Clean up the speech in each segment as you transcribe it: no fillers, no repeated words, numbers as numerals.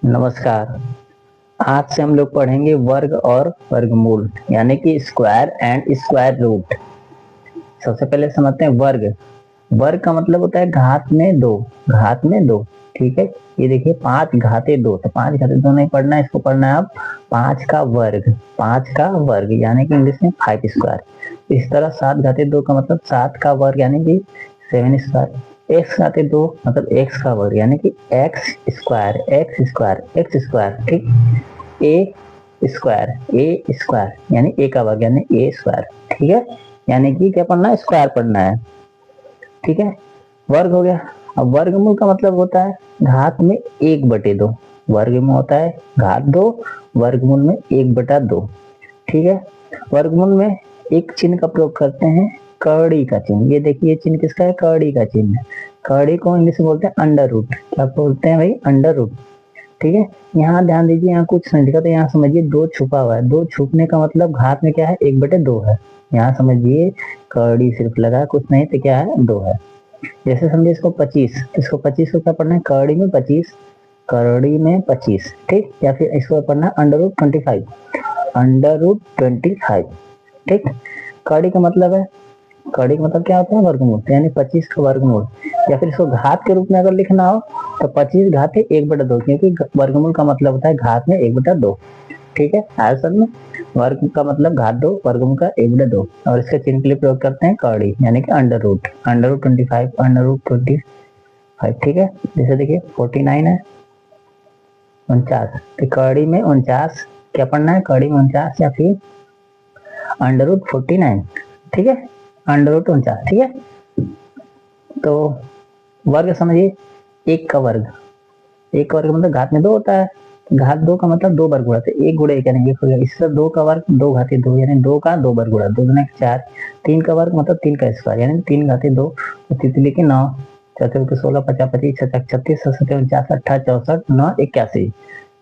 नमस्कार। आज से हम लोग पढ़ेंगे वर्ग और वर्गमूल यानी कि स्क्वायर एंड स्क्वायर रूट। सबसे पहले समझते हैं वर्ग। वर्ग का मतलब होता है घात में दो। घात में दो, ठीक है। ये देखिए 5 घाते 2, तो 5 घाते 2 नहीं पढ़ना है, इसको पढ़ना है अब 5 का वर्ग। 5 का वर्ग यानी कि इंग्लिश में 5 स्क्वायर। इस तरह 7 घाते 2 का मतलब 7 का वर्ग यानी कि 7 स्क्वायर। x घाते 2 मतलब x का वर्ग यानी कि x square. X square x square, ठीक। ए स्क्वायर यानी ए का वर्ग यानी ए स्क्वायर, ठीक है। यानी कि क्या पढ़ना है, स्क्वायर पढ़ना है, ठीक है। वर्ग हो गया। अब वर्गमूल का मतलब होता है घात में 1/2। वर्ग में होता है घात 2, वर्गमूल में 1/2, ठीक है। वर्गमूल में एक चिन्ह का प्रयोग करते हैं, कड़ी का चिन्ह। ये देखिए चिन्ह किसका है, कड़ी का चिन्ह। कड़ी को इंग्लिश में बोलते हैं अंडर रूट। क्या बोलते हैं भाई, अंडर रूट, ठीक है। यहाँ ध्यान दीजिए, यहाँ कुछ नहीं लिखा, तो यहाँ समझिए 2 छुपा हुआ है। 2 छुपने का मतलब घात में क्या है, 1/2 है। यहाँ समझिए कड़ी सिर्फ लगा, कुछ नहीं, तो क्या है, 2 है। जैसे समझिए इसको 25, इसको 25 को क्या पढ़ना है, कड़ी में 25, कड़ी में 25, ठीक। या फिर इसको पढ़ना है √25, √25, ठीक। कड़ी का मतलब है, कड़ी का मतलब क्या होता है, वर्गमूल, यानी 25 का वर्गमूल। या फिर इसको घात के रूप में अगर लिखना हो तो 25 घाते 1/2, क्योंकि वर्गमूल का मतलब होता है घात में 1/2, ठीक है। आंसर में वर्ग का मतलब घात 2, वर्गमूल का 1/2, और इसके चिन्ह के लिए प्रयोग करते हैं कड़ी यानी कि अंडर रूट। √25, √25, ठीक है। जैसे देखिए 49 है, 49, तो कड़ी में 49 क्या पढ़ना है, कड़ी में 49 या फिर √49, ठीक है। √49, ठीक है। तो वर्ग समझिए, एक का वर्ग। एक का वर्ग मतलब घात में 2 होता है। घात 2 का मतलब 2 वर्ग गुणा, तो 1 गुणा 1 यानी 1 हो गया। इससे 2 का वर्ग 2 घाते 2 यानी 2 का 2 वर्ग गुणा, 2 दूना 4। 3 का वर्ग मतलब 3 का स्क्वायर यानी 3 घाते 2, तो तितली के 9, चौथे के 16, 50, 25, 36, 37, 49, 58, 64, 9, 81,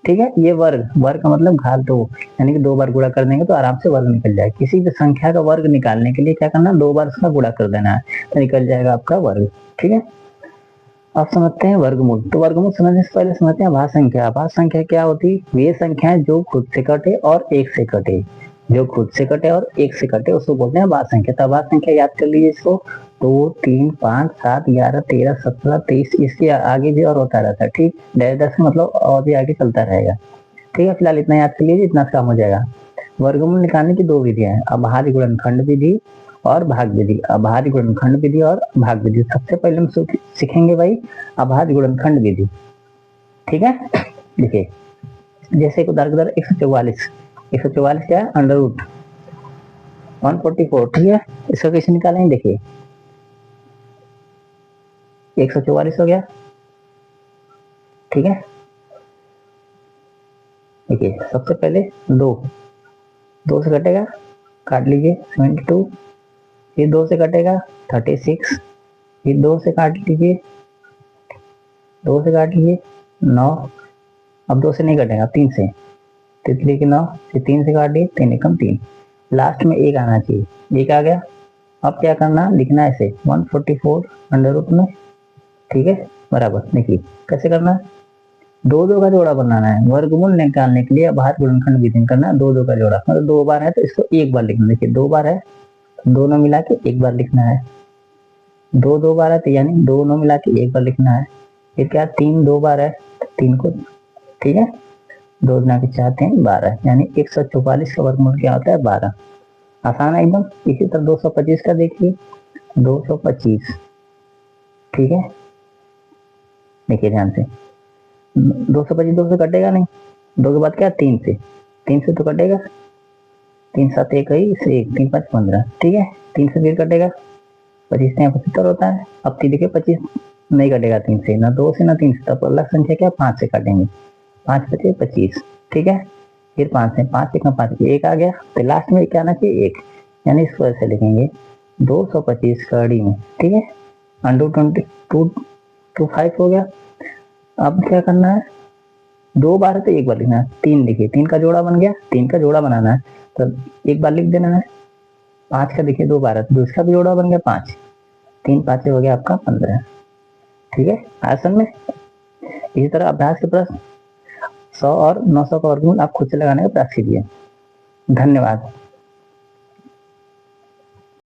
ठीक है। ये वर्ग, वर्ग का मतलब घात 2 यानी कि 2 बार गुणा कर देंगे तो आराम से वर्ग निकल जाए। किसी भी संख्या का वर्ग निकालने के लिए क्या करना, 2 बार उसका गुणा कर देना है, तो निकल जाएगा आपका वर्ग, ठीक है। अब समझते हैं वर्गमूल। तो वर्गमूल समझने से पहले समझते हैं आभाज्य संख्या। आभाज्य संख्या क्या होती है, वे संख्याएं जो खुद से कटे और एक से कटे। जो खुद से कटे और एक से कटे उसको बोलते हैं आभाज्य संख्या। तो आभाज्य संख्या याद कर लीजिए इसको, 2, 3, 5, 7, 11, 13, 17, 23, इसके आगे भी और होता रहता है, ठीक। 10 मतलब और भी आगे चलता रहेगा, ठीक है। फिलहाल इतना याद कर लीजिए, इतना काम हो जाएगा। वर्गमूल निकालने की 2 विधियां हैं, अभाज्य गुणनखंड विधि और भाग विधि। अभाज्य गुणनखंड विधि और भाग विधि। सबसे पहले हम सीखेंगे भाई अभाज्य गुणनखंड विधि, ठीक है। देखिए जैसे एक उदाहरण के द्वारा 144, 144 क्या है, अंडर रूट 144, ठीक है। इसका कैसे निकालेंगे, देखिए 144 हो गया, ठीक है। देखिए सबसे पहले 2 से कटेगा, काट लीजिए 72, फिर 2 से कटेगा 36, फिर 2 से काट लीजिए, 2 से काट लीजिए 9, अब 2 से नहीं कटेगा, 3 से, तितली के 9, फिर 3 से काट दिए, 3 एकम 3, लास्ट में 1 आना चाहिए, 1 आ गया। अब क्या करना, लिखना है इसे 144 अंडर रूट में, ठीक है, बराबर। देखिए कैसे करना है, 2 का जोड़ा बनाना है। वर्गमूल निकालने के लिए अभाज्य गुणनखंड विधि करना है, 2 का जोड़ा, मतलब 2 बार है तो इसको 1 बार लिखना। देखिए 2 बार है, दोनों मिला के 1 बार लिखना है। 2 बार है तो यानी दोनों मिला के 1 बार लिखना है। फिर क्या, 3 2 बार है, 3 को, ठीक है, 2 गुना के 4, 3, 12, यानी 144 का वर्गमूल क्या होता है, 12। आसान है एकदम। इसी तरह 225 का देखिए, 225, ठीक है। देखिए ध्यान से, 225 2 से कटेगा नहीं, 2 के बाद क्या, 3 से, 3 से तो कटेगा, 3 7 1 से 1, 3 5 15, ठीक है। 3 से फिर कटेगा, 25 से 75 होता है। अब देखिए 25 नहीं कटेगा 3 से, ना 2 से ना 3 से, तब अलग संख्या क्या, 5 से काटेंगे, 5 बचे 25, ठीक है। फिर 5 से, 5 1 5, 1 आ गया, तो लास्ट में क्या आना चाहिए, 1, यानी इसको ऐसे लिखेंगे 225 कड़ी में, ठीक है, अंडर 22 हो गया। अब क्या करना है, 2 बार है तो 1 बार लिखना है। 3 देखिए, 3 का जोड़ा बन गया, 3 का जोड़ा बनाना है तो 1 बार लिख देना है। 5 का देखिए 2 बार है तो इसका भी जोड़ा बन गया 5, 3 5 हो गया आपका 15, ठीक है। आसन में इसी तरह अभ्यास के प्रश्न, 100 और 900 का वर्गमूल आप खुद से लगाने का प्रयास कीजिए। धन्यवाद।